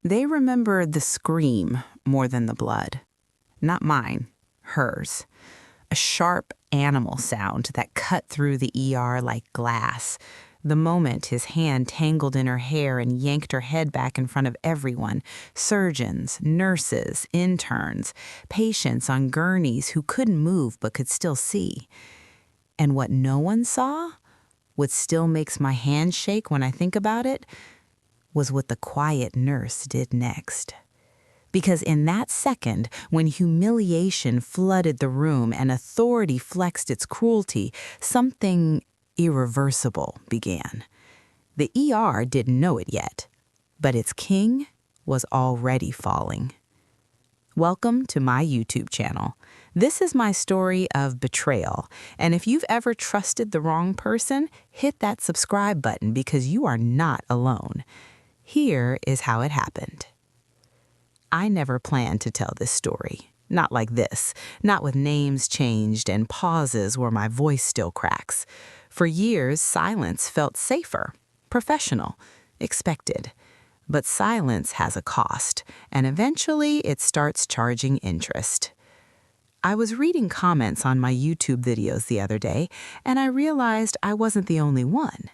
They remember the scream more than the blood. Not mine, hers. A sharp animal sound that cut through the ER like glass. The moment his hand tangled in her hair and yanked her head back in front of everyone, surgeons, nurses, interns, patients on gurneys who couldn't move but could still see. And what no one saw, what still makes my hand shake when I think about it, was what the quiet nurse did next. Because in that second, when humiliation flooded the room and authority flexed its cruelty, something irreversible began. The ER didn't know it yet, but its king was already falling. Welcome to my YouTube channel. This is my story of betrayal, and if you've ever trusted the wrong person, hit that subscribe button because you are not alone. Here is how it happened. I never planned to tell this story. Not like this, not with names changed and pauses where my voice still cracks. For years, silence felt safer, professional, expected. But silence has a cost, and eventually it starts charging interest. I was reading comments on my YouTube videos the other day, and I realized I wasn't the only one.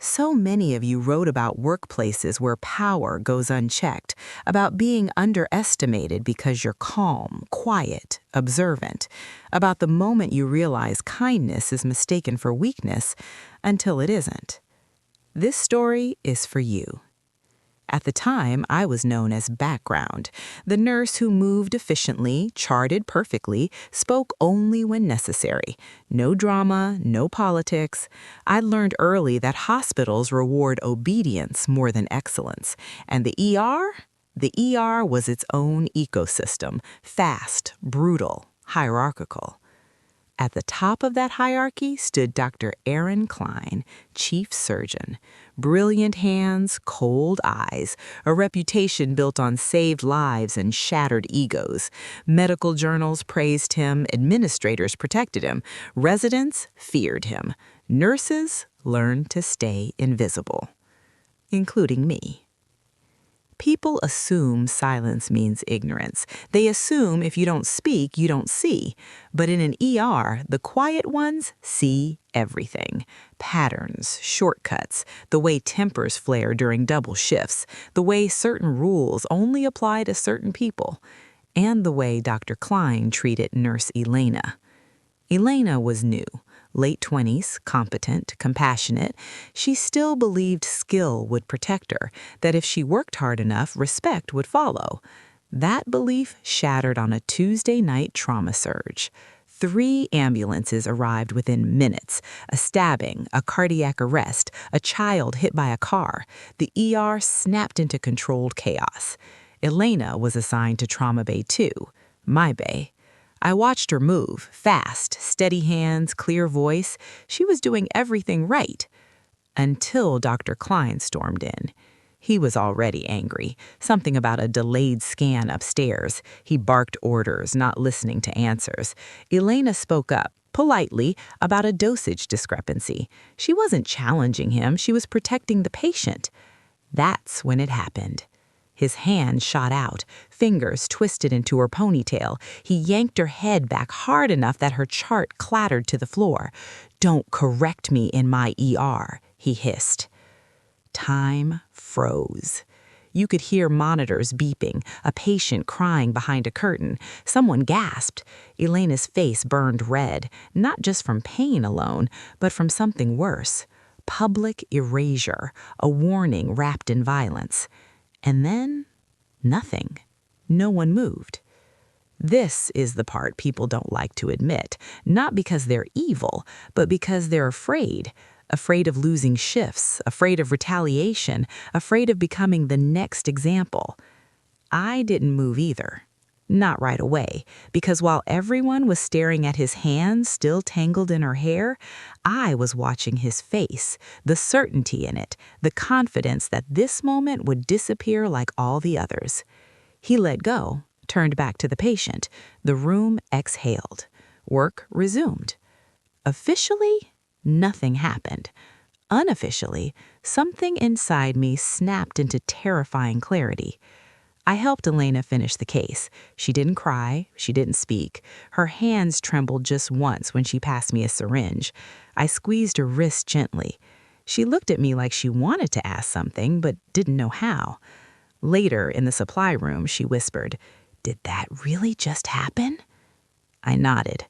So many of you wrote about workplaces where power goes unchecked, about being underestimated because you're calm, quiet, observant, about the moment you realize kindness is mistaken for weakness until it isn't. This story is for you. At the time, I was known as background, the nurse who moved efficiently, charted perfectly, spoke only when necessary. No drama, no politics. I learned early that hospitals reward obedience more than excellence. And the ER? The ER was its own ecosystem, fast, brutal, hierarchical. At the top of that hierarchy stood Dr. Aaron Klein, chief surgeon. Brilliant hands, cold eyes, a reputation built on saved lives and shattered egos. Medical journals praised him, administrators protected him, residents feared him. Nurses learned to stay invisible, including me. People assume silence means ignorance. They assume if you don't speak, you don't see. But in an ER, the quiet ones see everything. Patterns, shortcuts, the way tempers flare during double shifts, the way certain rules only apply to certain people, and the way Dr. Klein treated Nurse Elena. Elena was new. Late 20s, competent, compassionate, she still believed skill would protect her, that if she worked hard enough, respect would follow. That belief shattered on a Tuesday night trauma surge. 3 ambulances arrived within minutes. A stabbing, a cardiac arrest, a child hit by a car. The ER snapped into controlled chaos. Elena was assigned to Trauma Bay 2, my bay. I watched her move, fast, steady hands, clear voice. She was doing everything right. Until Dr. Klein stormed in. He was already angry. Something about a delayed scan upstairs. He barked orders, not listening to answers. Elena spoke up, politely, about a dosage discrepancy. She wasn't challenging him, she was protecting the patient. That's when it happened. His hand shot out, fingers twisted into her ponytail. He yanked her head back hard enough that her chart clattered to the floor. "Don't correct me in my ER," he hissed. Time froze. You could hear monitors beeping, a patient crying behind a curtain. Someone gasped. Elena's face burned red, not just from pain alone, but from something worse. Public erasure, a warning wrapped in violence. And then, nothing. No one moved. This is the part people don't like to admit, not because they're evil, but because they're afraid. Afraid of losing shifts, afraid of retaliation, afraid of becoming the next example. I didn't move either. Not right away, because while everyone was staring at his hands still tangled in her hair, I was watching his face, the certainty in it, the confidence that this moment would disappear like all the others. He let go, turned back to the patient. The room exhaled. Work resumed. Officially, nothing happened. Unofficially, something inside me snapped into terrifying clarity. I helped Elena finish the case. She didn't cry. She didn't speak. Her hands trembled just once when she passed me a syringe. I squeezed her wrist gently. She looked at me like she wanted to ask something, but didn't know how. Later, in the supply room, she whispered, "Did that really just happen?" I nodded.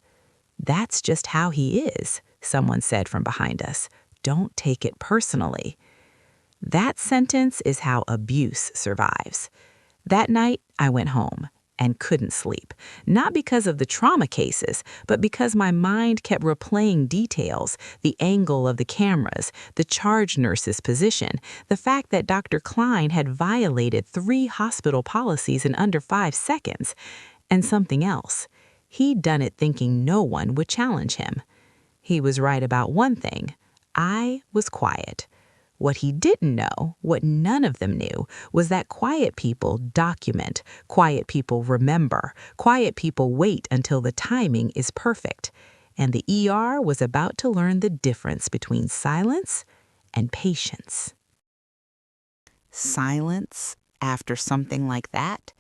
"That's just how he is," someone said from behind us. "Don't take it personally." That sentence is how abuse survives. That night, I went home and couldn't sleep, not because of the trauma cases, but because my mind kept replaying details, the angle of the cameras, the charge nurse's position, the fact that Dr. Klein had violated 3 hospital policies in under 5 seconds, and something else. He'd done it thinking no one would challenge him. He was right about one thing. I was quiet. What he didn't know, what none of them knew, was that quiet people document, quiet people remember, quiet people wait until the timing is perfect. And the ER was about to learn the difference between silence and patience. Silence after something like that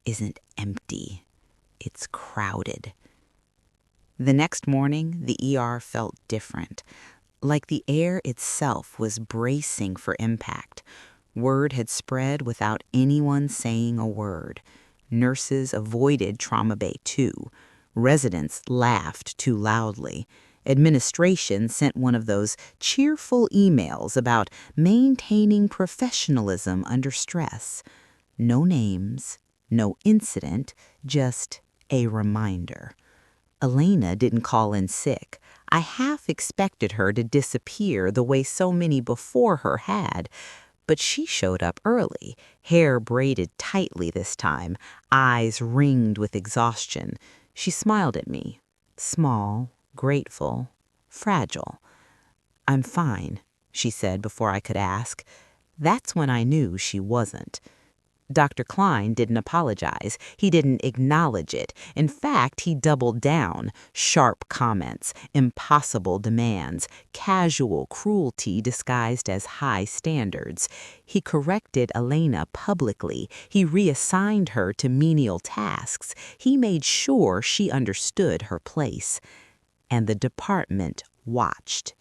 isn't empty. It's crowded. The next morning, the ER felt different. Like the air itself was bracing for impact. Word had spread without anyone saying a word. Nurses avoided Trauma Bay 2. Residents laughed too loudly. Administration sent one of those cheerful emails about maintaining professionalism under stress. No names, no incident, just a reminder. Elena didn't call in sick. I half expected her to disappear the way so many before her had. But she showed up early, hair braided tightly this time, eyes ringed with exhaustion. She smiled at me, small, grateful, fragile. "I'm fine," she said before I could ask. That's when I knew she wasn't. Dr. Klein didn't apologize. He didn't acknowledge it. In fact, he doubled down. Sharp comments, impossible demands, casual cruelty disguised as high standards. He corrected Elena publicly. He reassigned her to menial tasks. He made sure she understood her place. And the department watched.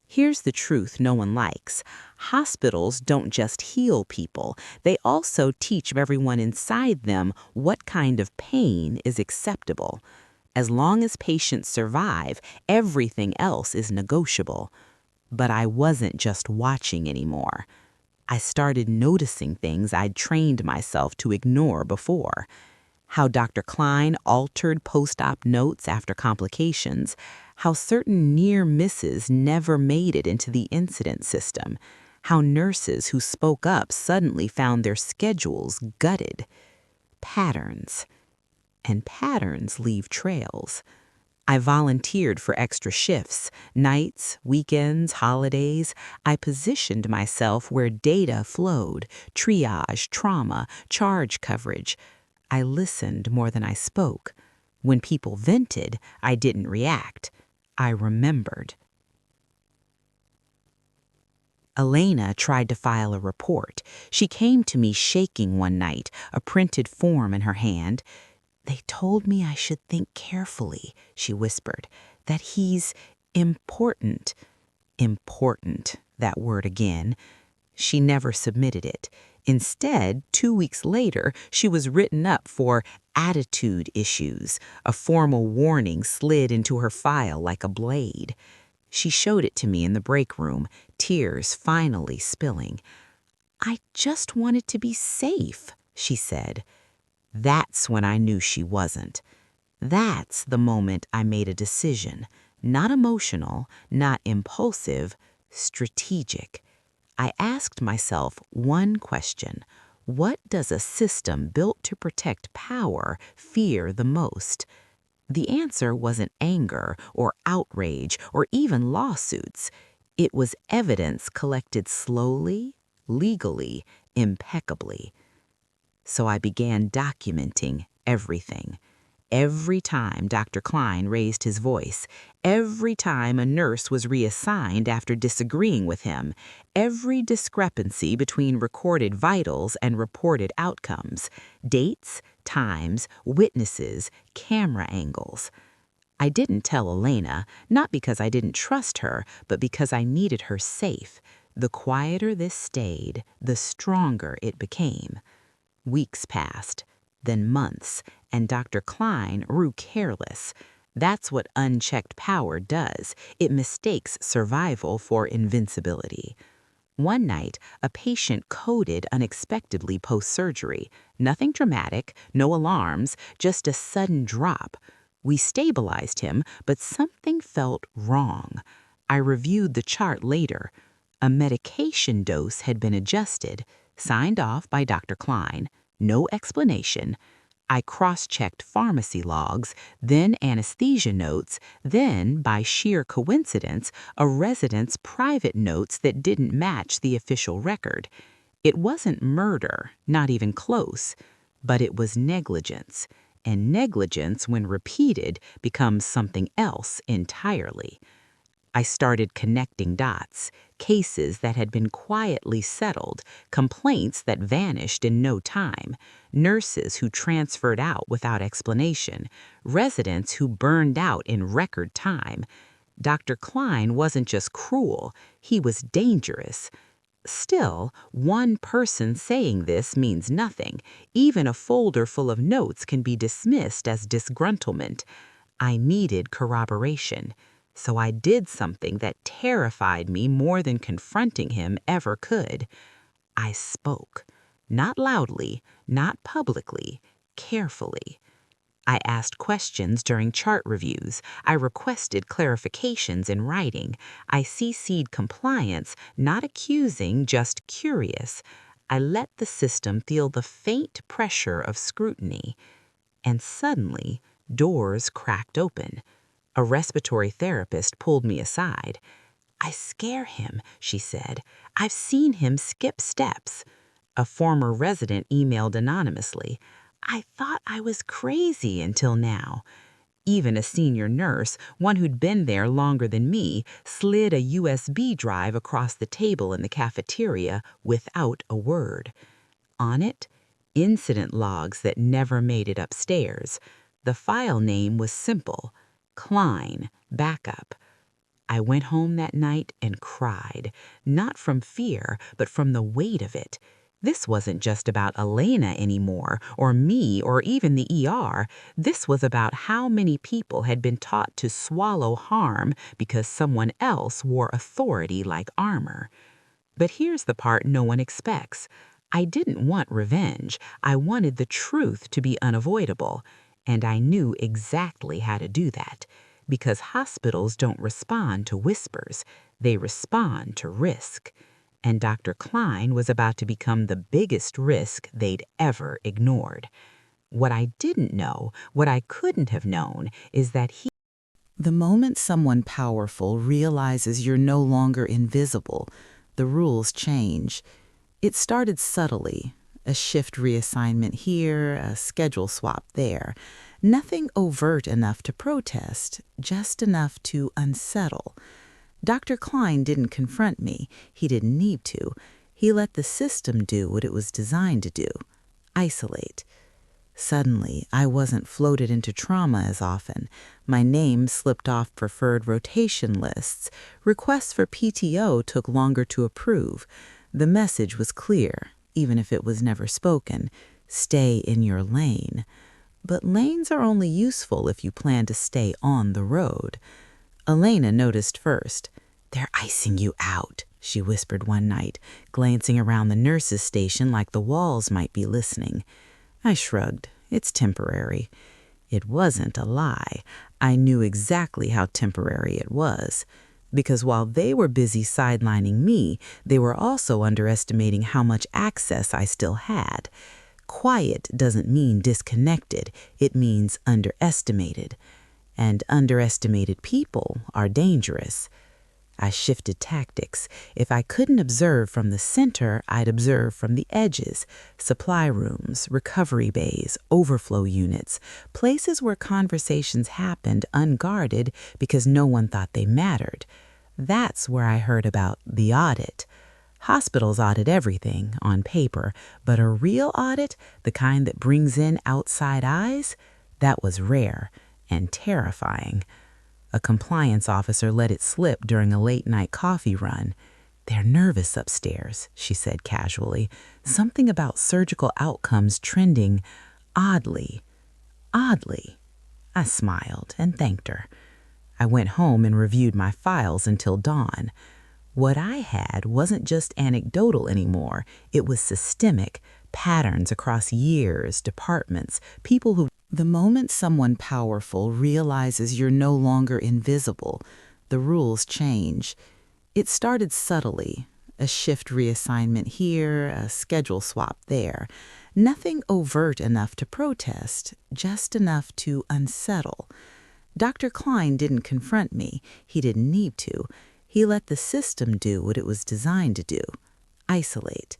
Here's the truth no one likes. Hospitals don't just heal people. They also teach everyone inside them what kind of pain is acceptable. As long as patients survive, everything else is negotiable. But I wasn't just watching anymore. I started noticing things I'd trained myself to ignore before. How Dr. Klein altered post-op notes after complications, how certain near misses never made it into the incident system, how nurses who spoke up suddenly found their schedules gutted. Patterns. And patterns leave trails. I volunteered for extra shifts, nights, weekends, holidays. I positioned myself where data flowed, triage, trauma, charge coverage. I listened more than I spoke. When people vented, I didn't react. I remembered. Elena tried to file a report. She came to me shaking one night, a printed form in her hand. "They told me I should think carefully," she whispered, "that he's important." Important, that word again. She never submitted it. Instead, 2 weeks later, she was written up for attitude issues. A formal warning slid into her file like a blade. She showed it to me in the break room, tears finally spilling. "I just wanted to be safe," she said. That's when I knew she wasn't. That's the moment I made a decision. Not emotional, not impulsive, strategic. I asked myself one question. What does a system built to protect power fear the most? The answer wasn't anger or outrage or even lawsuits. It was evidence collected slowly, legally, impeccably. So I began documenting everything. Every time Dr. Klein raised his voice, every time a nurse was reassigned after disagreeing with him, every discrepancy between recorded vitals and reported outcomes, dates, times, witnesses, camera angles. I didn't tell Elena, not because I didn't trust her, but because I needed her safe. The quieter this stayed, the stronger it became. Weeks passed, then months, and Dr. Klein grew careless. That's what unchecked power does. It mistakes survival for invincibility. One night, a patient coded unexpectedly post-surgery. Nothing dramatic, no alarms, just a sudden drop. We stabilized him, but something felt wrong. I reviewed the chart later. A medication dose had been adjusted, signed off by Dr. Klein. No explanation. I cross-checked pharmacy logs, then anesthesia notes, then, by sheer coincidence, a resident's private notes that didn't match the official record. It wasn't murder, not even close, but it was negligence. And negligence, when repeated, becomes something else entirely. I started connecting dots, cases that had been quietly settled, complaints that vanished in no time, nurses who transferred out without explanation, residents who burned out in record time. Dr. Klein wasn't just cruel, he was dangerous. Still, one person saying this means nothing. Even a folder full of notes can be dismissed as disgruntlement. I needed corroboration. So I did something that terrified me more than confronting him ever could. I spoke. Not loudly, not publicly, carefully. I asked questions during chart reviews. I requested clarifications in writing. I CC'd compliance, not accusing, just curious. I let the system feel the faint pressure of scrutiny. And suddenly, doors cracked open. A respiratory therapist pulled me aside. "I scare him," she said. "I've seen him skip steps." A former resident emailed anonymously. "I thought I was crazy until now." Even a senior nurse, one who'd been there longer than me, slid a USB drive across the table in the cafeteria without a word. On it, incident logs that never made it upstairs. The file name was simple: Klein, backup. I went home that night and cried, not from fear, but from the weight of it. This wasn't just about Elena anymore, or me, or even the ER. This was about how many people had been taught to swallow harm because someone else wore authority like armor. But here's the part no one expects. I didn't want revenge. I wanted the truth to be unavoidable. And I knew exactly how to do that. Because hospitals don't respond to whispers. They respond to risk. And Dr. Klein was about to become the biggest risk they'd ever ignored. What I didn't know, what I couldn't have known, is that the moment someone powerful realizes you're no longer invisible, the rules change. It started subtly. A shift reassignment here, a schedule swap there. Nothing overt enough to protest, just enough to unsettle. Dr. Klein didn't confront me. He didn't need to. He let the system do what it was designed to do: isolate. Suddenly, I wasn't floated into trauma as often. My name slipped off preferred rotation lists. Requests for PTO took longer to approve. The message was clear, even if it was never spoken: stay in your lane. But lanes are only useful if you plan to stay on the road. Elena noticed first. "They're icing you out," she whispered one night, glancing around the nurses' station like the walls might be listening. I shrugged. It's temporary. It wasn't a lie. I knew exactly how temporary it was. Because while they were busy sidelining me, they were also underestimating how much access I still had. Quiet doesn't mean disconnected. It means underestimated. And underestimated people are dangerous. I shifted tactics. If I couldn't observe from the center, I'd observe from the edges. Supply rooms, recovery bays, overflow units, places where conversations happened unguarded because no one thought they mattered. That's where I heard about the audit. Hospitals audit everything on paper, but a real audit, the kind that brings in outside eyes, that was rare and terrifying. A compliance officer let it slip during a late-night coffee run. "They're nervous upstairs," she said casually. "Something about surgical outcomes trending oddly." Oddly. I smiled and thanked her. I went home and reviewed my files until dawn. What I had wasn't just anecdotal anymore. It was systemic, patterns across years, departments, people who... The moment someone powerful realizes you're no longer invisible, the rules change. It started subtly, a shift reassignment here, a schedule swap there. Nothing overt enough to protest, just enough to unsettle. Dr. Klein didn't confront me. He didn't need to. He let the system do what it was designed to do: isolate.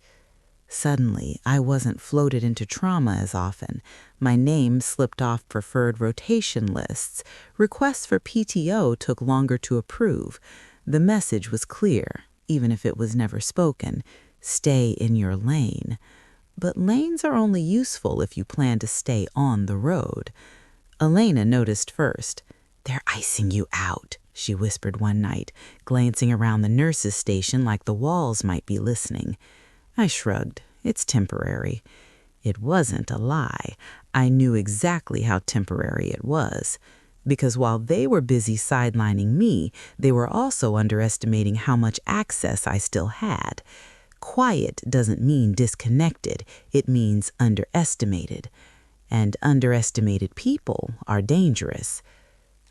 Suddenly, I wasn't floated into trauma as often. My name slipped off preferred rotation lists. Requests for PTO took longer to approve. The message was clear, even if it was never spoken: stay in your lane. But lanes are only useful if you plan to stay on the road. Elena noticed first. "They're icing you out," she whispered one night, glancing around the nurses' station like the walls might be listening. I shrugged. It's temporary. It wasn't a lie. I knew exactly how temporary it was. Because while they were busy sidelining me, they were also underestimating how much access I still had. Quiet doesn't mean disconnected. It means underestimated. And underestimated people are dangerous.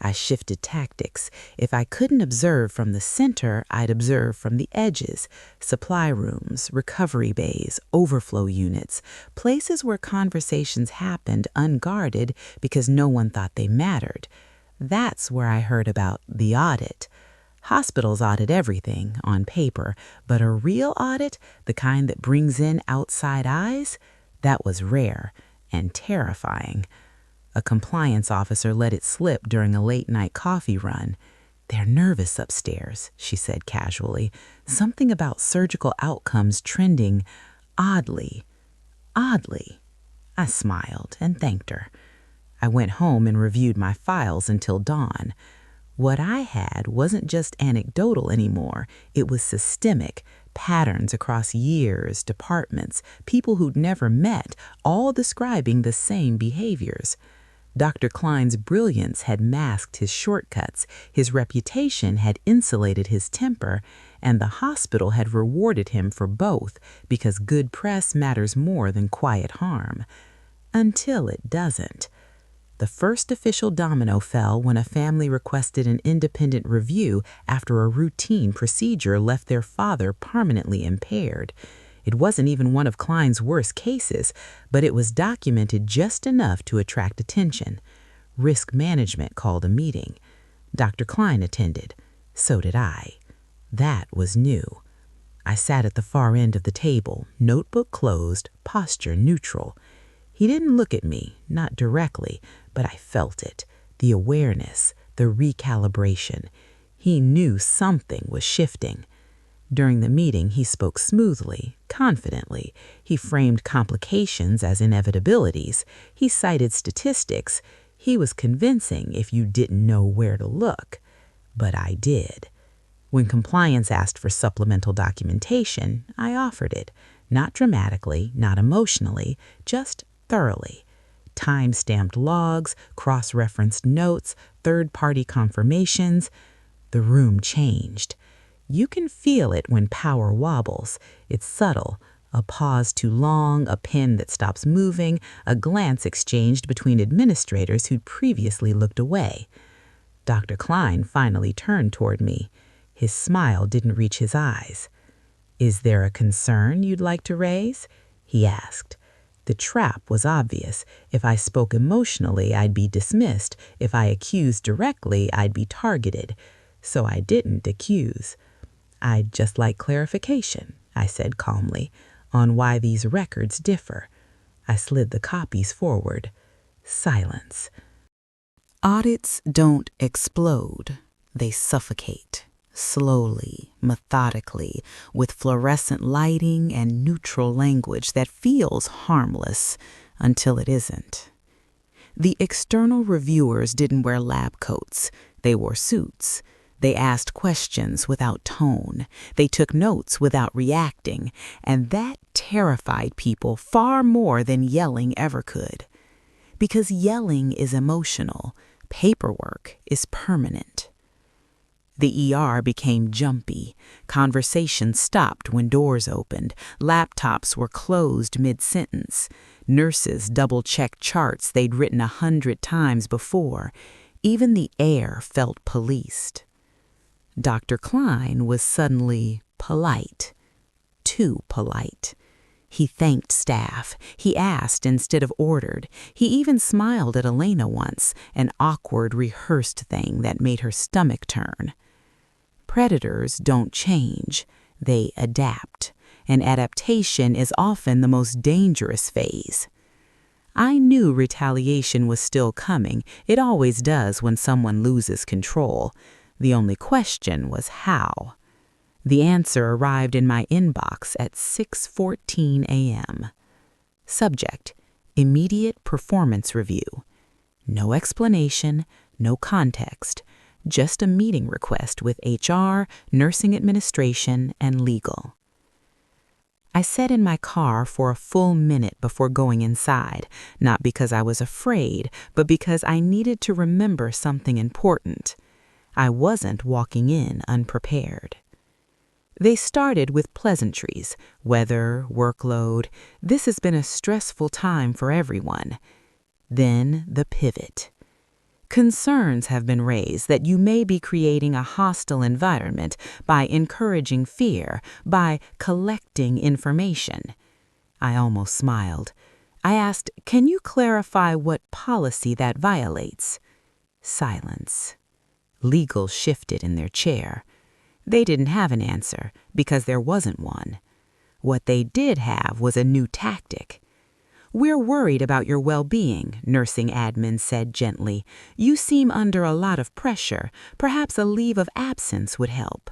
I shifted tactics. If I couldn't observe from the center, I'd observe from the edges. Supply rooms, recovery bays, overflow units, places where conversations happened unguarded because no one thought they mattered. That's where I heard about the audit. Hospitals audit everything on paper, but a real audit, the kind that brings in outside eyes, that was rare and terrifying. A compliance officer let it slip during a late-night coffee run. "They're nervous upstairs," she said casually. "Something about surgical outcomes trending oddly." Oddly. I smiled and thanked her. I went home and reviewed my files until dawn. What I had wasn't just anecdotal anymore. It was systemic, patterns across years, departments, people who'd never met, all describing the same behaviors. Dr. Klein's brilliance had masked his shortcuts, his reputation had insulated his temper, and the hospital had rewarded him for both because good press matters more than quiet harm. Until it doesn't. The first official domino fell when a family requested an independent review after a routine procedure left their father permanently impaired. It wasn't even one of Klein's worst cases, but it was documented just enough to attract attention. Risk management called a meeting. Dr. Klein attended. So did I. That was new. I sat at the far end of the table, notebook closed, posture neutral. He didn't look at me, not directly, but I felt it. The awareness, the recalibration. He knew something was shifting. During the meeting, he spoke smoothly, confidently. He framed complications as inevitabilities. He cited statistics. He was convincing if you didn't know where to look. But I did. When compliance asked for supplemental documentation, I offered it. Not dramatically, not emotionally, just thoroughly. Time-stamped logs, cross-referenced notes, third-party confirmations. The room changed. You can feel it when power wobbles. It's subtle. A pause too long, a pen that stops moving, a glance exchanged between administrators who'd previously looked away. Dr. Klein finally turned toward me. His smile didn't reach his eyes. "Is there a concern you'd like to raise?" he asked. The trap was obvious. If I spoke emotionally, I'd be dismissed. If I accused directly, I'd be targeted. So I didn't accuse. "I'd just like clarification," I said calmly, "on why these records differ." I slid the copies forward. Silence. Audits don't explode. They suffocate, slowly, methodically, with fluorescent lighting and neutral language that feels harmless until it isn't. The external reviewers didn't wear lab coats. They wore suits. They asked questions without tone. They took notes without reacting, and that terrified people far more than yelling ever could. Because yelling is emotional, paperwork is permanent. The ER became jumpy. Conversations stopped when doors opened. Laptops were closed mid-sentence. Nurses double-checked charts they'd written 100 times before. Even the air felt policed. Dr. Klein was suddenly polite. Too polite. He thanked staff. He asked instead of ordered. He even smiled at Elena once, an awkward, rehearsed thing that made her stomach turn. Predators don't change. They adapt. And adaptation is often the most dangerous phase. I knew retaliation was still coming. It always does when someone loses control. The only question was how. The answer arrived in my inbox at 6:14 a.m. Subject: immediate performance review. No explanation, no context, just a meeting request with HR, nursing administration, and legal. I sat in my car for a full minute before going inside, not because I was afraid, but because I needed to remember something important. I wasn't walking in unprepared. They started with pleasantries, weather, workload. This has been a stressful time for everyone. Then the pivot. Concerns have been raised that you may be creating a hostile environment by encouraging fear, by collecting information. I almost smiled. I asked, "Can you clarify what policy that violates?" Silence. Legal shifted in their chair. They didn't have an answer because there wasn't one. What they did have was a new tactic. "We're worried about your well-being," nursing admin said gently. "You seem under a lot of pressure. Perhaps a leave of absence would help."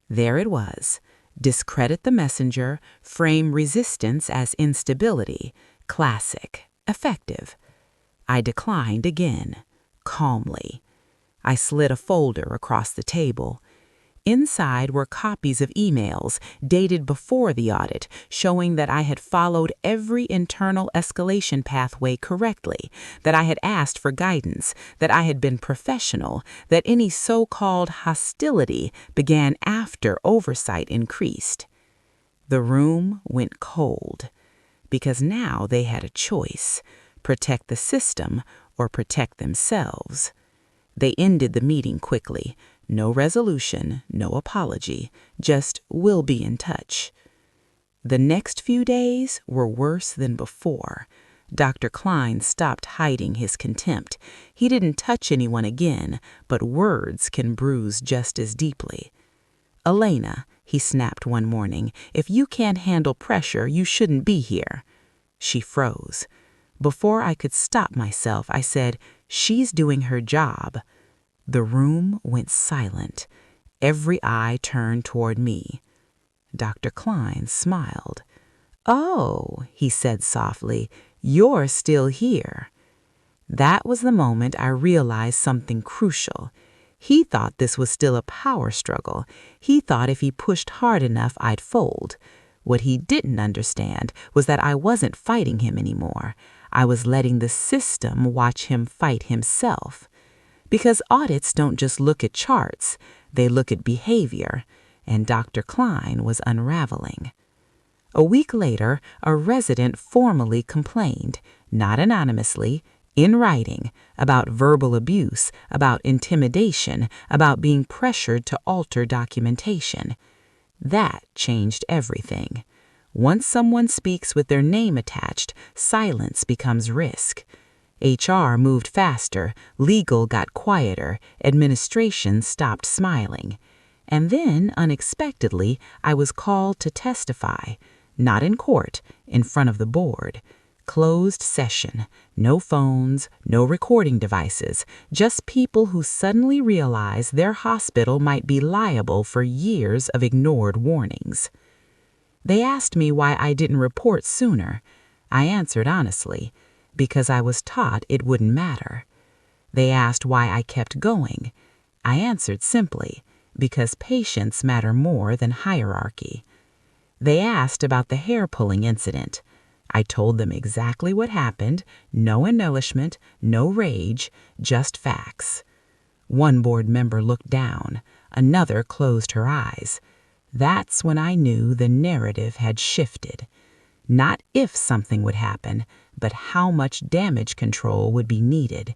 There it was. Discredit the messenger, frame resistance as instability. Classic. Effective. I declined again, calmly. I slid a folder across the table. Inside were copies of emails dated before the audit showing that I had followed every internal escalation pathway correctly, that I had asked for guidance, that I had been professional, that any so-called hostility began after oversight increased. The room went cold, because now they had a choice: protect the system or protect themselves. They ended the meeting quickly. No resolution, no apology, just "we'll be in touch." The next few days were worse than before. Dr. Klein stopped hiding his contempt. He didn't touch anyone again, but words can bruise just as deeply. "Elena," he snapped one morning, "if you can't handle pressure, you shouldn't be here." She froze. Before I could stop myself, I said, "She's doing her job." The room went silent. Every eye turned toward me. Dr. Klein smiled. "Oh," he said softly, "you're still here." That was the moment I realized something crucial. He thought this was still a power struggle. He thought if he pushed hard enough, I'd fold. What he didn't understand was that I wasn't fighting him anymore. I was letting the system watch him fight himself. Because audits don't just look at charts, they look at behavior, and Dr. Klein was unraveling. A week later, a resident formally complained, not anonymously, in writing, about verbal abuse, about intimidation, about being pressured to alter documentation. That changed everything. Once someone speaks with their name attached, silence becomes risk. HR moved faster, legal got quieter, administration stopped smiling. And then, unexpectedly, I was called to testify, not in court, in front of the board. Closed session, no phones, no recording devices, just people who suddenly realized their hospital might be liable for years of ignored warnings. They asked me why I didn't report sooner. I answered honestly, because I was taught it wouldn't matter. They asked why I kept going. I answered simply, because patients matter more than hierarchy. They asked about the hair-pulling incident. I told them exactly what happened, no embellishment, no rage, just facts. One board member looked down, another closed her eyes. That's when I knew the narrative had shifted. Not if something would happen, but how much damage control would be needed.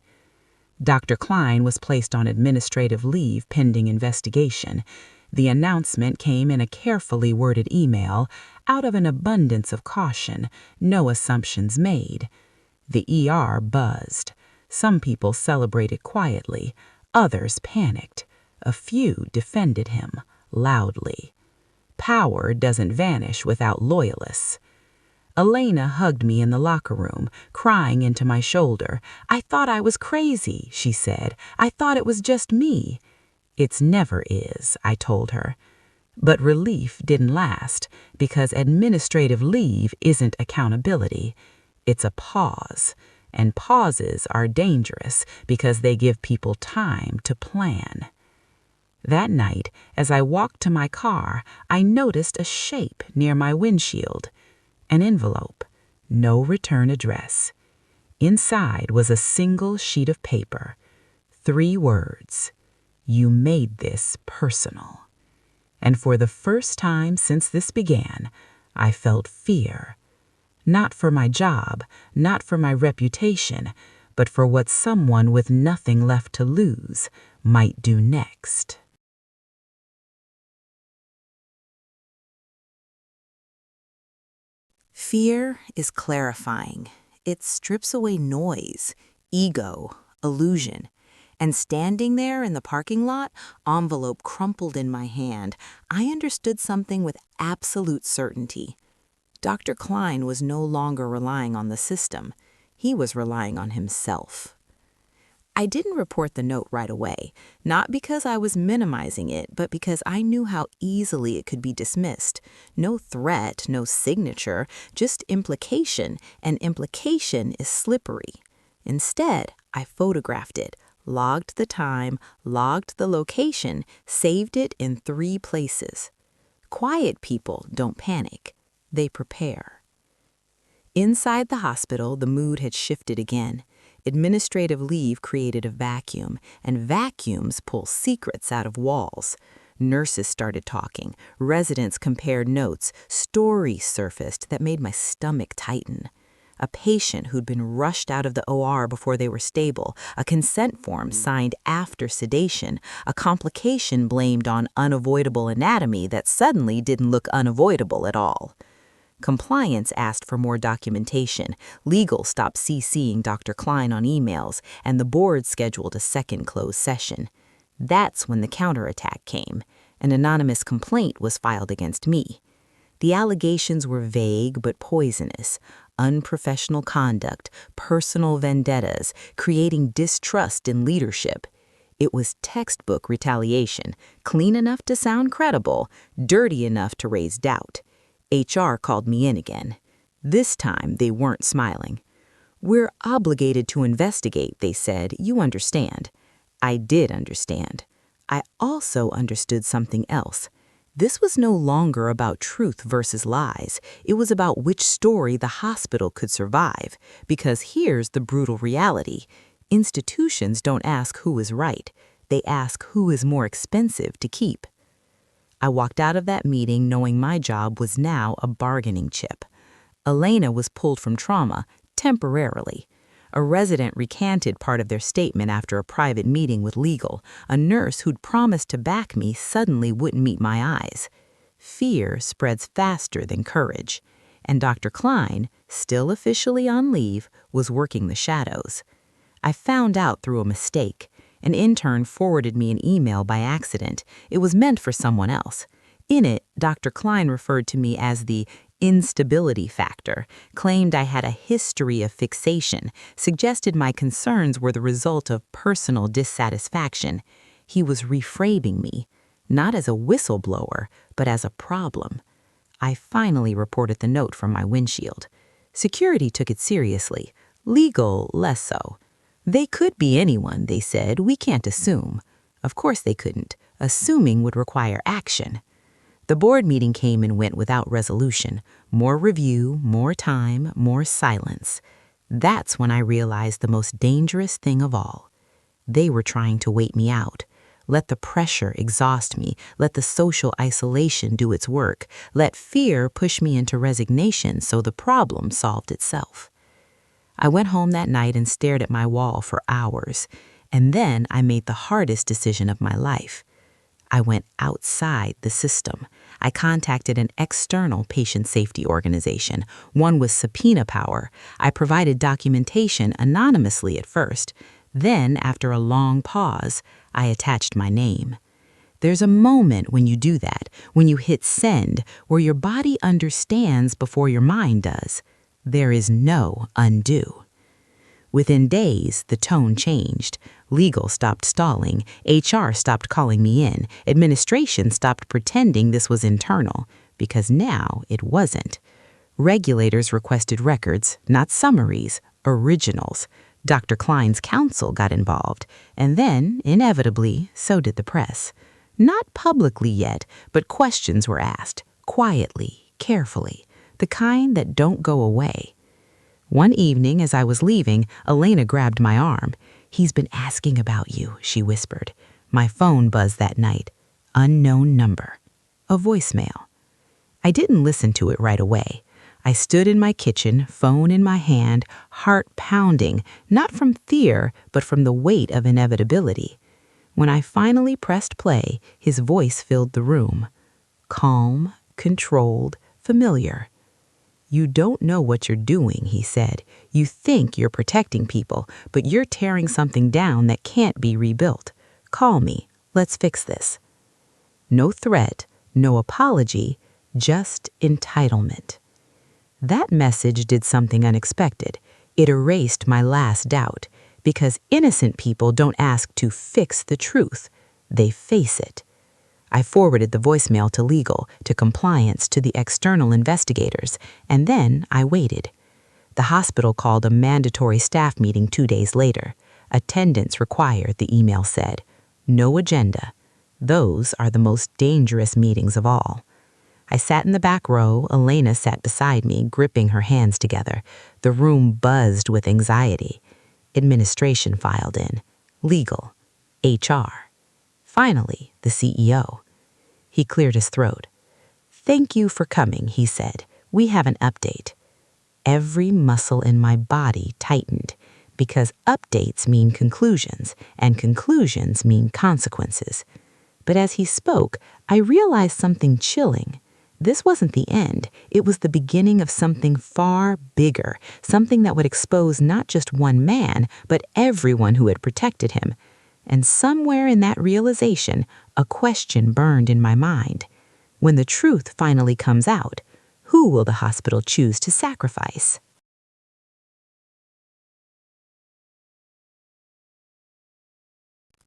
Dr. Klein was placed on administrative leave pending investigation. The announcement came in a carefully worded email, out of an abundance of caution, no assumptions made. The ER buzzed. Some people celebrated quietly, others panicked. A few defended him, loudly. Power doesn't vanish without loyalists. Elena hugged me in the locker room, crying into my shoulder. "I thought I was crazy," she said. "I thought it was just me." "It's never is," I told her. But relief didn't last, because administrative leave isn't accountability. It's a pause, and pauses are dangerous because they give people time to plan. That night, as I walked to my car, I noticed a shape near my windshield. An envelope, no return address. Inside was a single sheet of paper. 3 words: "You made this personal." And for the first time since this began, I felt fear. Not for my job, not for my reputation, but for what someone with nothing left to lose might do next. Fear is clarifying. It strips away noise, ego, illusion. And standing there in the parking lot, envelope crumpled in my hand, I understood something with absolute certainty. Dr. Klein was no longer relying on the system. He was relying on himself. I didn't report the note right away, not because I was minimizing it, but because I knew how easily it could be dismissed. No threat, no signature, just implication, and implication is slippery. Instead, I photographed it, logged the time, logged the location, saved it in 3 places. Quiet people don't panic. They prepare. Inside the hospital, the mood had shifted again. Administrative leave created a vacuum, and vacuums pull secrets out of walls. Nurses started talking, residents compared notes, stories surfaced that made my stomach tighten. A patient who'd been rushed out of the OR before they were stable, a consent form signed after sedation, a complication blamed on unavoidable anatomy that suddenly didn't look unavoidable at all. Compliance asked for more documentation, legal stopped CCing Dr. Klein on emails, and the board scheduled a second closed session. That's when the counterattack came. An anonymous complaint was filed against me. The allegations were vague but poisonous: unprofessional conduct, personal vendettas, creating distrust in leadership. It was textbook retaliation, clean enough to sound credible, dirty enough to raise doubt. HR called me in again. This time, they weren't smiling. "We're obligated to investigate," they said. "You understand." I did understand. I also understood something else. This was no longer about truth versus lies. It was about which story the hospital could survive. Because here's the brutal reality. Institutions don't ask who is right. They ask who is more expensive to keep. I walked out of that meeting knowing my job was now a bargaining chip. Elena was pulled from trauma, temporarily. A resident recanted part of their statement after a private meeting with legal. A nurse who'd promised to back me suddenly wouldn't meet my eyes. Fear spreads faster than courage. And Dr. Klein, still officially on leave, was working the shadows. I found out through a mistake. An intern forwarded me an email by accident. It was meant for someone else. In it, Dr. Klein referred to me as the instability factor, claimed I had a history of fixation, suggested my concerns were the result of personal dissatisfaction. He was reframing me, not as a whistleblower, but as a problem. I finally reported the note from my windshield. Security took it seriously, legal less so. They could be anyone, they said. We can't assume. Of course they couldn't. Assuming would require action. The board meeting came and went without resolution. More review, more time, more silence. That's when I realized the most dangerous thing of all. They were trying to wait me out. Let the pressure exhaust me. Let the social isolation do its work. Let fear push me into resignation so the problem solved itself. I went home that night and stared at my wall for hours. And then I made the hardest decision of my life. I went outside the system. I contacted an external patient safety organization, one with subpoena power. I provided documentation anonymously at first. Then, after a long pause, I attached my name. There's a moment when you do that, when you hit send, where your body understands before your mind does. There is no undo. Within days, the tone changed. Legal stopped stalling. HR stopped calling me in. Administration stopped pretending this was internal, because now it wasn't. Regulators requested records, not summaries, originals. Dr. Klein's counsel got involved, and then, inevitably, so did the press. Not publicly yet, but questions were asked, quietly, carefully, the kind that don't go away. One evening, as I was leaving, Elena grabbed my arm. "He's been asking about you," she whispered. My phone buzzed that night. Unknown number. A voicemail. I didn't listen to it right away. I stood in my kitchen, phone in my hand, heart pounding, not from fear, but from the weight of inevitability. When I finally pressed play, his voice filled the room. Calm, controlled, familiar. "You don't know what you're doing," he said. "You think you're protecting people, but you're tearing something down that can't be rebuilt. Call me. Let's fix this." No threat, no apology, just entitlement. That message did something unexpected. It erased my last doubt, because innocent people don't ask to fix the truth. They face it. I forwarded the voicemail to legal, to compliance, to the external investigators, and then I waited. The hospital called a mandatory staff meeting 2 days later. Attendance required, the email said. No agenda. Those are the most dangerous meetings of all. I sat in the back row. Elena sat beside me, gripping her hands together. The room buzzed with anxiety. Administration filed in. Legal. HR. Finally, the CEO. He cleared his throat. "Thank you for coming," he said. "We have an update." Every muscle in my body tightened, because updates mean conclusions, and conclusions mean consequences. But as he spoke, I realized something chilling. This wasn't the end. It was the beginning of something far bigger, something that would expose not just one man, but everyone who had protected him. And somewhere in that realization, a question burned in my mind. When the truth finally comes out, who will the hospital choose to sacrifice?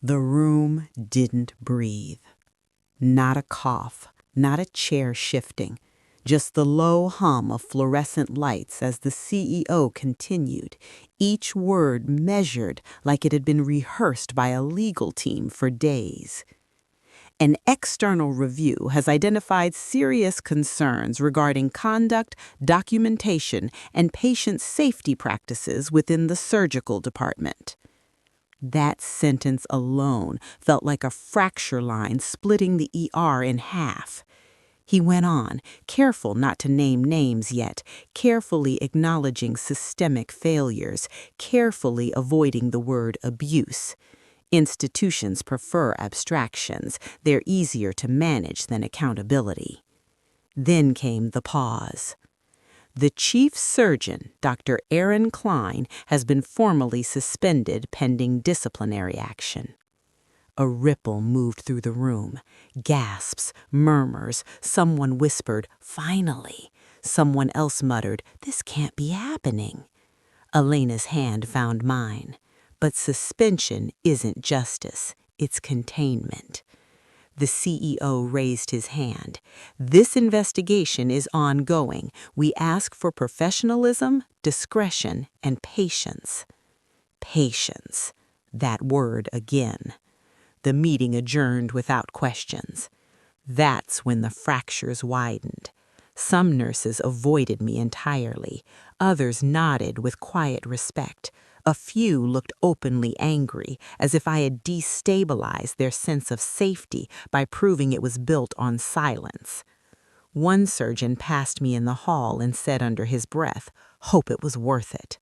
The room didn't breathe. Not a cough, not a chair shifting, just the low hum of fluorescent lights as the CEO continued, each word measured like it had been rehearsed by a legal team for days. An external review has identified serious concerns regarding conduct, documentation, and patient safety practices within the surgical department. That sentence alone felt like a fracture line splitting the ER in half. He went on, careful not to name names yet, carefully acknowledging systemic failures, carefully avoiding the word abuse. Institutions prefer abstractions. They're easier to manage than accountability. Then came the pause. The chief surgeon, Dr. Aaron Klein, has been formally suspended pending disciplinary action. A ripple moved through the room. Gasps, murmurs. Someone whispered, "Finally." Someone else muttered, "This can't be happening." Elena's hand found mine. But suspension isn't justice, it's containment. The CEO raised his hand. "This investigation is ongoing. We ask for professionalism, discretion, and patience." Patience. That word again. The meeting adjourned without questions. That's when the fractures widened. Some nurses avoided me entirely. Others nodded with quiet respect. A few looked openly angry, as if I had destabilized their sense of safety by proving it was built on silence. One surgeon passed me in the hall and said under his breath, "Hope it was worth it."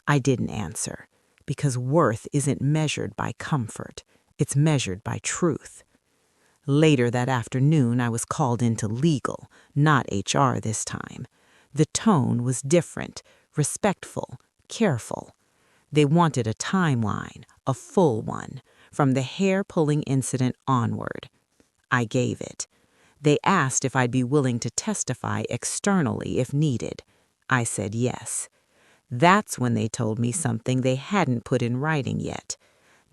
I didn't answer, because worth isn't measured by comfort. It's measured by truth. Later that afternoon, I was called into legal, not HR this time. The tone was different, respectful, careful. They wanted a timeline, a full one, from the hair-pulling incident onward. I gave it. They asked if I'd be willing to testify externally if needed. I said yes. That's when they told me something they hadn't put in writing yet.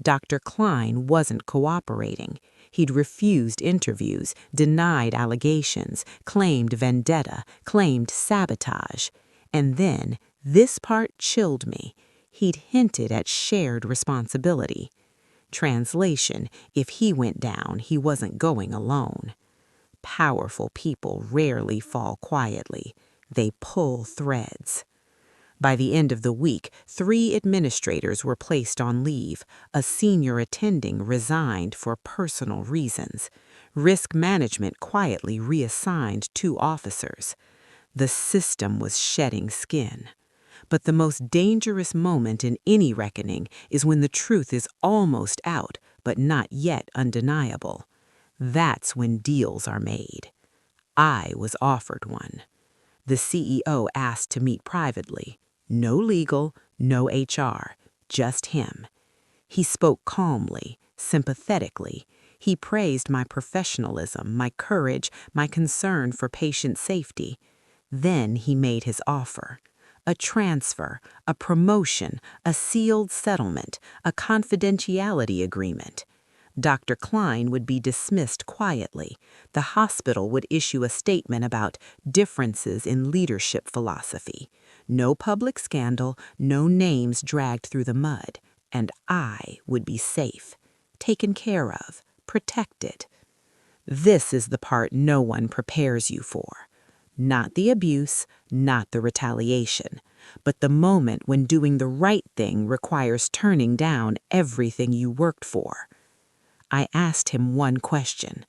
Dr. Klein wasn't cooperating. He'd refused interviews, denied allegations, claimed vendetta, claimed sabotage. And then, this part chilled me. He'd hinted at shared responsibility. Translation, if he went down, he wasn't going alone. Powerful people rarely fall quietly. They pull threads. By the end of the week, 3 administrators were placed on leave. A senior attending resigned for personal reasons. Risk management quietly reassigned 2 officers. The system was shedding skin. But the most dangerous moment in any reckoning is when the truth is almost out, but not yet undeniable. That's when deals are made. I was offered one. The CEO asked to meet privately. No legal, no HR, just him. He spoke calmly, sympathetically. He praised my professionalism, my courage, my concern for patient safety. Then he made his offer. A transfer, a promotion, a sealed settlement, a confidentiality agreement. Dr. Klein would be dismissed quietly. The hospital would issue a statement about differences in leadership philosophy. No public scandal, no names dragged through the mud. And I would be safe, taken care of, protected. This is the part no one prepares you for. Not the abuse, not the retaliation, but the moment when doing the right thing requires turning down everything you worked for. I asked him one question.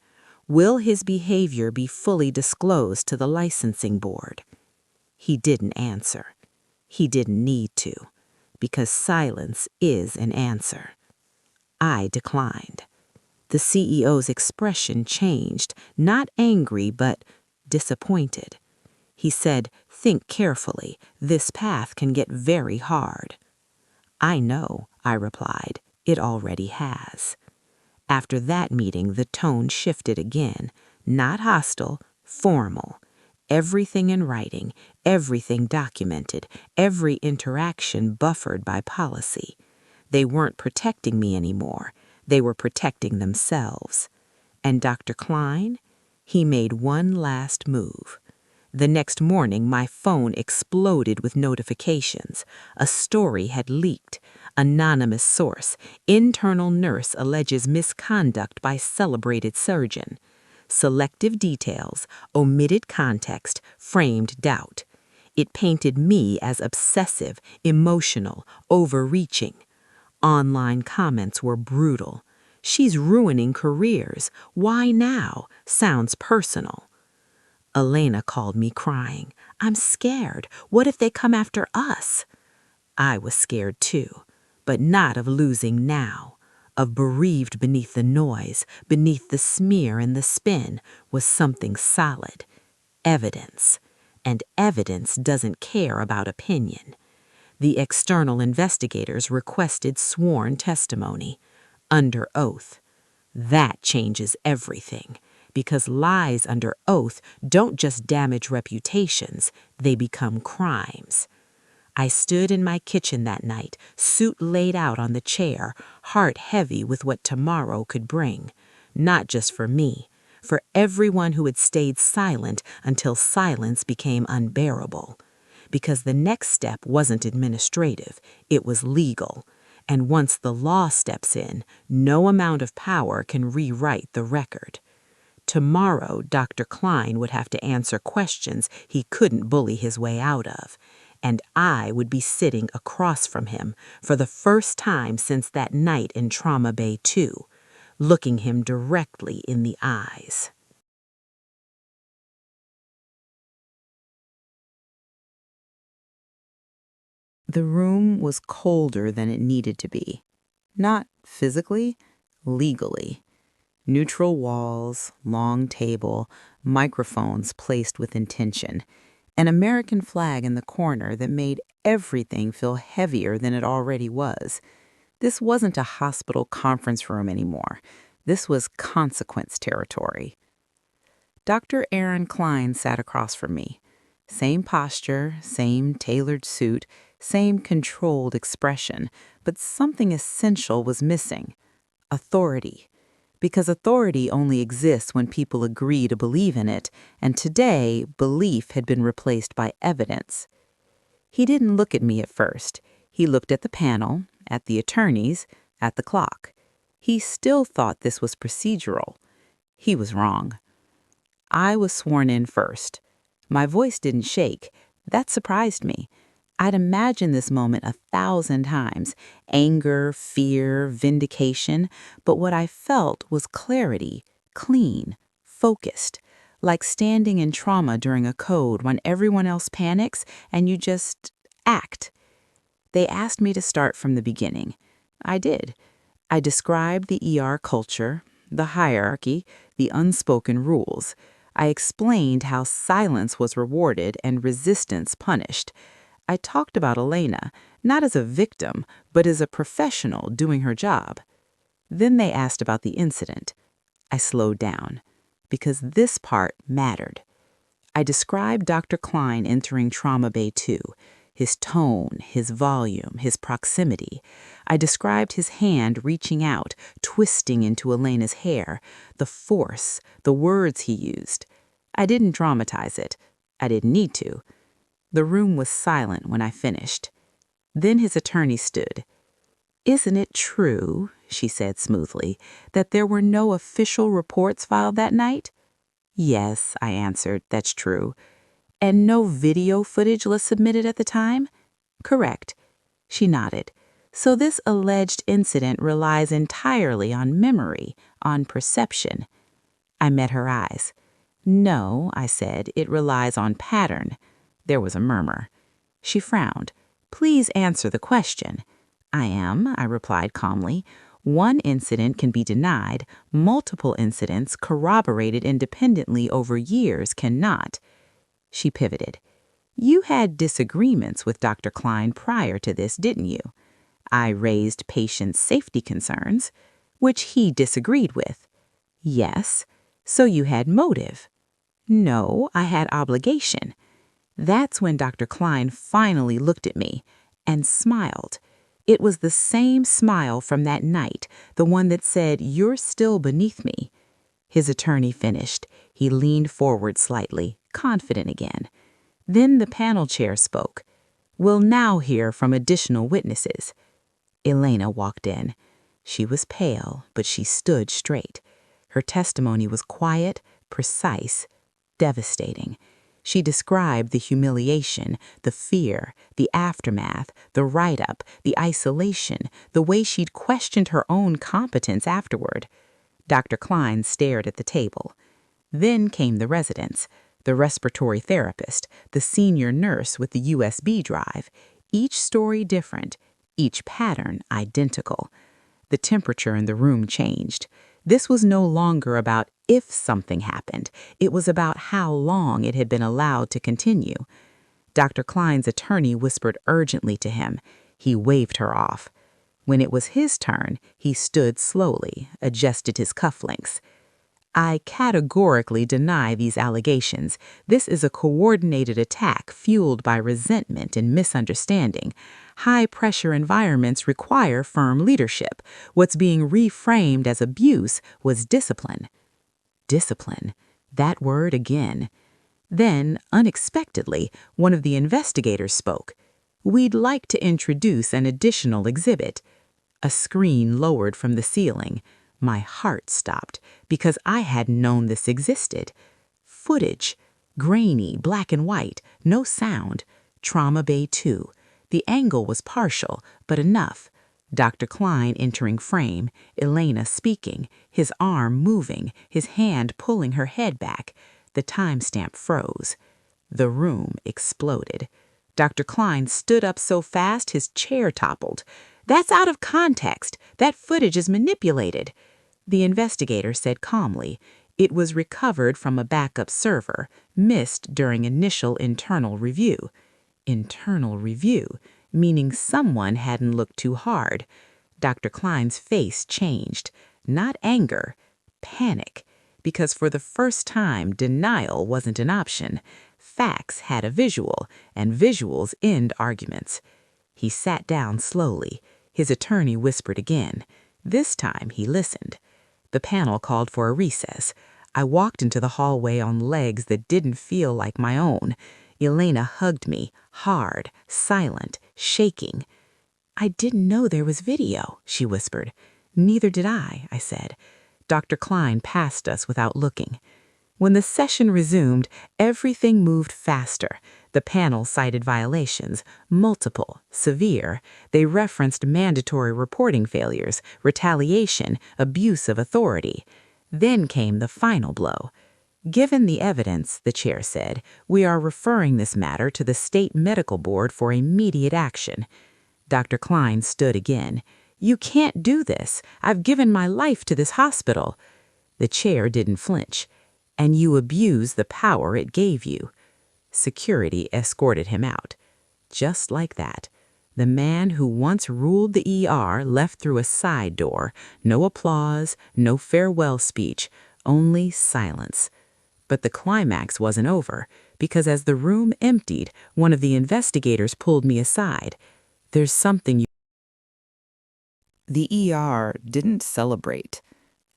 Will his behavior be fully disclosed to the licensing board? He didn't answer. He didn't need to, because silence is an answer. I declined. The CEO's expression changed, not angry, but disappointed. He said, "Think carefully. This path can get very hard." "I know," I replied. "It already has." After that meeting, the tone shifted again. Not hostile, formal. Everything in writing, everything documented, every interaction buffered by policy. They weren't protecting me anymore. They were protecting themselves. And Dr. Klein? He made one last move. The next morning, my phone exploded with notifications. A story had leaked. Anonymous source. Internal nurse alleges misconduct by celebrated surgeon. Selective details, omitted context, framed doubt. It painted me as obsessive, emotional, overreaching. Online comments were brutal. "She's ruining careers. Why now?" Sounds personal. Elena called me crying. "I'm scared. What if they come after us?" I was scared too, but not of losing now. Of bereaved beneath the noise, beneath the smear and the spin, was something solid. Evidence. and evidence doesn't care about opinion. The external investigators requested sworn testimony, under oath. That changes everything, because lies under oath don't just damage reputations, they become crimes. I stood in my kitchen that night, suit laid out on the chair, heart heavy with what tomorrow could bring. Not just for me, for everyone who had stayed silent until silence became unbearable. Because the next step wasn't administrative, it was legal. And once the law steps in, no amount of power can rewrite the record. Tomorrow, Dr. Klein would have to answer questions he couldn't bully his way out of, and I would be sitting across from him for the first time since that night in Trauma Bay 2, looking him directly in the eyes. The room was colder than it needed to be. Not physically, legally. Neutral walls, long table, microphones placed with intention, an American flag in the corner that made everything feel heavier than it already was. This wasn't a hospital conference room anymore. This was consequence territory. Dr. Aaron Klein sat across from me. Same posture, same tailored suit, same controlled expression, but something essential was missing: authority. Because authority only exists when people agree to believe in it, and today, belief had been replaced by evidence. He didn't look at me at first. He looked at the panel, at the attorneys, at the clock. He still thought this was procedural. He was wrong. I was sworn in first. My voice didn't shake. That surprised me. I'd imagined this moment 1,000 times: anger, fear, vindication, but what I felt was clarity, clean, focused, like standing in trauma during a code when everyone else panics and you just act. They asked me to start from the beginning. I did. I described the ER culture, the hierarchy, the unspoken rules. I explained how silence was rewarded and resistance punished. I talked about Elena, not as a victim, but as a professional doing her job. Then they asked about the incident. I slowed down, because this part mattered. I described Dr. Klein entering Trauma Bay 2, his tone, his volume, his proximity. I described his hand reaching out, twisting into Elena's hair, the force, the words he used. I didn't dramatize it. I didn't need to. The room was silent when I finished. Then his attorney stood. "Isn't it true," she said smoothly, "that there were no official reports filed that night?" "Yes," I answered, "that's true." "And no video footage was submitted at the time?" "Correct." She nodded. "So this alleged incident relies entirely on memory, on perception." I met her eyes. "No," I said, "it relies on pattern." There was a murmur. She frowned. "Please answer the question." "I am," I replied calmly. "One incident can be denied. Multiple incidents corroborated independently over years cannot." She pivoted. "You had disagreements with Dr. Klein prior to this, didn't you?" "I raised patient safety concerns." "Which he disagreed with." "Yes." "So you had motive." "No, I had obligation." That's when Dr. Klein finally looked at me and smiled. It was the same smile from that night, the one that said, "You're still beneath me." His attorney finished. He leaned forward slightly, confident again. Then the panel chair spoke. "We'll now hear from additional witnesses." Elena walked in. She was pale, but she stood straight. Her testimony was quiet, precise, devastating. She described the humiliation, the fear, the aftermath, the write-up, the isolation, the way she'd questioned her own competence afterward. Dr. Klein stared at the table. Then came the residents, the respiratory therapist, the senior nurse with the USB drive, each story different, each pattern identical. The temperature in the room changed. This was no longer about if something happened. It was about how long it had been allowed to continue. Dr. Klein's attorney whispered urgently to him. He waved her off. When it was his turn, he stood slowly, adjusted his cufflinks. I categorically deny these allegations. This is a coordinated attack fueled by resentment and misunderstanding. High-pressure environments require firm leadership. What's being reframed as abuse was discipline. Discipline. That word again. Then, unexpectedly, one of the investigators spoke. We'd like to introduce an additional exhibit. A screen lowered from the ceiling. My heart stopped because I hadn't known this existed. Footage. Grainy, black and white, no sound. Trauma Bay 2. The angle was partial, but enough. Dr. Klein entering frame, Elena speaking, his arm moving, his hand pulling her head back. The timestamp froze. The room exploded. Dr. Klein stood up so fast his chair toppled. That's out of context. That footage is manipulated. The investigator said calmly, it was recovered from a backup server, missed during initial internal review. Internal review, meaning someone hadn't looked too hard. Dr. Klein's face changed. Not anger, panic. Because for the first time, denial wasn't an option. Facts had a visual, and visuals end arguments. He sat down slowly. His attorney whispered again. This time he listened. The panel called for a recess. I walked into the hallway on legs that didn't feel like my own. Elena hugged me, hard, silent, shaking. I didn't know there was video, she whispered. Neither did I said. Dr. Klein passed us without looking. When the session resumed, everything moved faster. The panel cited violations, multiple, severe. They referenced mandatory reporting failures, retaliation, abuse of authority. Then came the final blow. Given the evidence, the chair said, we are referring this matter to the State Medical Board for immediate action. Dr. Klein stood again. You can't do this. I've given my life to this hospital. The chair didn't flinch. And you abused the power it gave you. Security escorted him out. Just like that. The man who once ruled the ER left through a side door. No applause, no farewell speech, only silence. But the climax wasn't over, because as the room emptied, one of the investigators pulled me aside. There's something you... The ER didn't celebrate.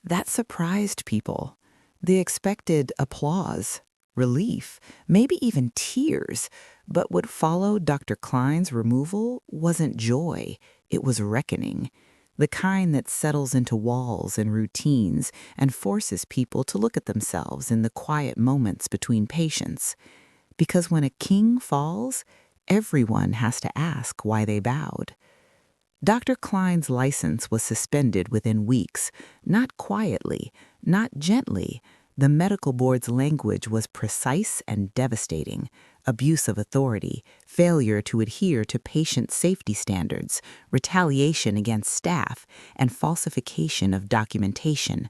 That surprised people. They expected applause, relief, maybe even tears. But what followed Dr. Klein's removal wasn't joy, it was reckoning. The kind that settles into walls and routines and forces people to look at themselves in the quiet moments between patients. Because when a king falls, everyone has to ask why they bowed. Dr. Klein's license was suspended within weeks, not quietly, not gently. The medical board's language was precise and devastating. Abuse of authority, failure to adhere to patient safety standards, retaliation against staff, and falsification of documentation.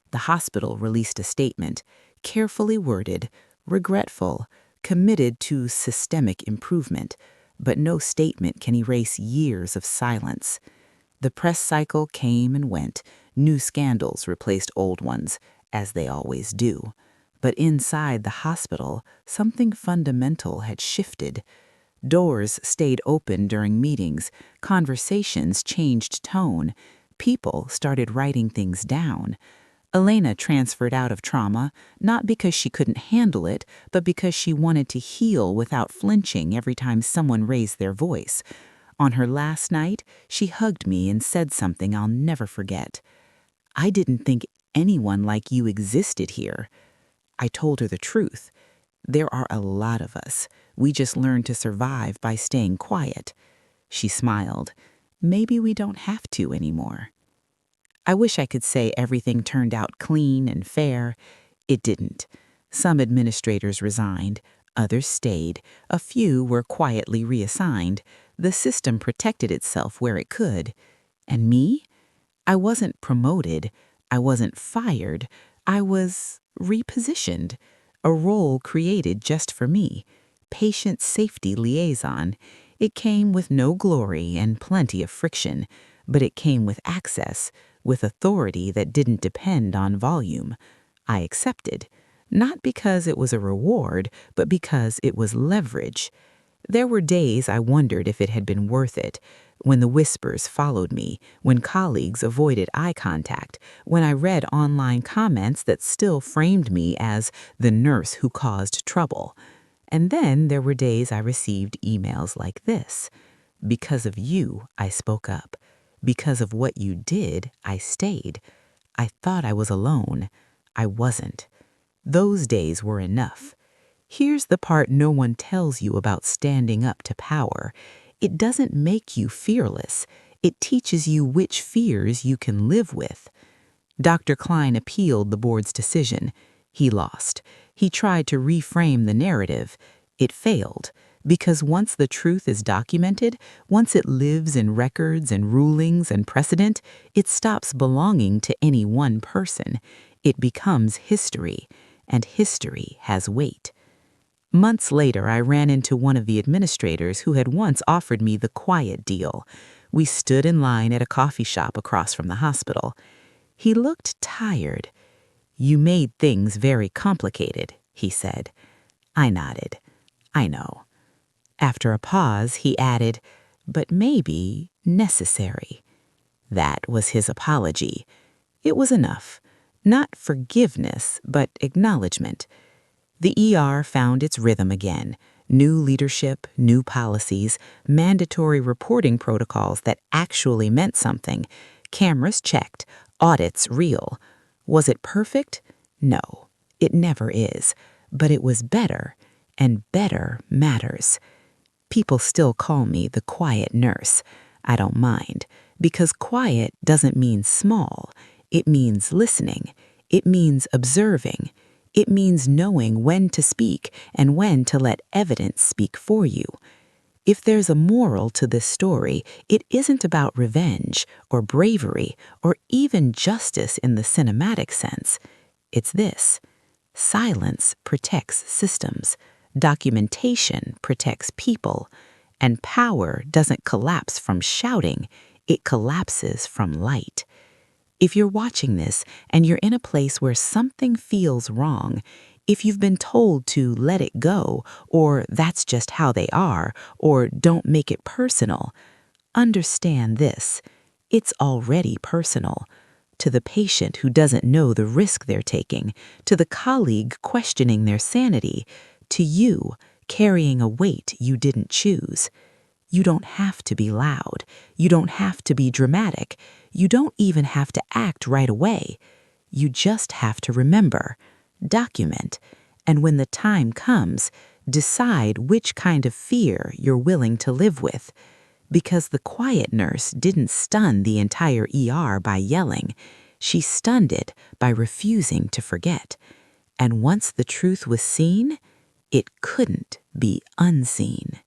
The hospital released a statement, carefully worded, regretful, committed to systemic improvement. But no statement can erase years of silence. The press cycle came and went. New scandals replaced old ones, as they always do. But inside the hospital, something fundamental had shifted. Doors stayed open during meetings. Conversations changed tone. People started writing things down. Elena transferred out of trauma, not because she couldn't handle it, but because she wanted to heal without flinching every time someone raised their voice. On her last night, she hugged me and said something I'll never forget. I didn't think anyone like you existed here. I told her the truth. There are a lot of us. We just learn to survive by staying quiet. She smiled. Maybe we don't have to anymore. I wish I could say everything turned out clean and fair. It didn't. Some administrators resigned, others stayed, a few were quietly reassigned. The system protected itself where it could. And me? I wasn't promoted. I wasn't fired. I was repositioned, a role created just for me, patient safety liaison. It came with no glory and plenty of friction, but it came with access, with authority that didn't depend on volume. I accepted, not because it was a reward, but because it was leverage. There were days I wondered if it had been worth it, when the whispers followed me, when colleagues avoided eye contact, when I read online comments that still framed me as the nurse who caused trouble. And then there were days I received emails like this. Because of you, I spoke up. Because of what you did, I stayed. I thought I was alone. I wasn't. Those days were enough. Here's the part no one tells you about standing up to power. It doesn't make you fearless. It teaches you which fears you can live with. Dr. Klein appealed the board's decision. He lost. He tried to reframe the narrative. It failed, because once the truth is documented, once it lives in records and rulings and precedent, it stops belonging to any one person. It becomes history, and history has weight. Months later, I ran into one of the administrators who had once offered me the quiet deal. We stood in line at a coffee shop across from the hospital. He looked tired. "You made things very complicated," he said. I nodded. "I know." After a pause, he added, "But maybe necessary." That was his apology. It was enough. Not forgiveness, but acknowledgement. The ER found its rhythm again. New leadership, new policies, mandatory reporting protocols that actually meant something. Cameras checked, audits real. Was it perfect? No, it never is. But it was better, and better matters. People still call me the quiet nurse. I don't mind, because quiet doesn't mean small. It means listening. It means observing. It means knowing when to speak and when to let evidence speak for you. If there's a moral to this story, it isn't about revenge or bravery or even justice in the cinematic sense. It's this: silence protects systems, documentation protects people, and power doesn't collapse from shouting, it collapses from light. If you're watching this and you're in a place where something feels wrong, if you've been told to let it go, or that's just how they are, or don't make it personal, understand this: it's already personal. To the patient who doesn't know the risk they're taking, to the colleague questioning their sanity, to you carrying a weight you didn't choose. You don't have to be loud. You don't have to be dramatic. You don't even have to act right away. You just have to remember, document, and when the time comes, decide which kind of fear you're willing to live with. Because the quiet nurse didn't stun the entire ER by yelling. She stunned it by refusing to forget. And once the truth was seen, it couldn't be unseen.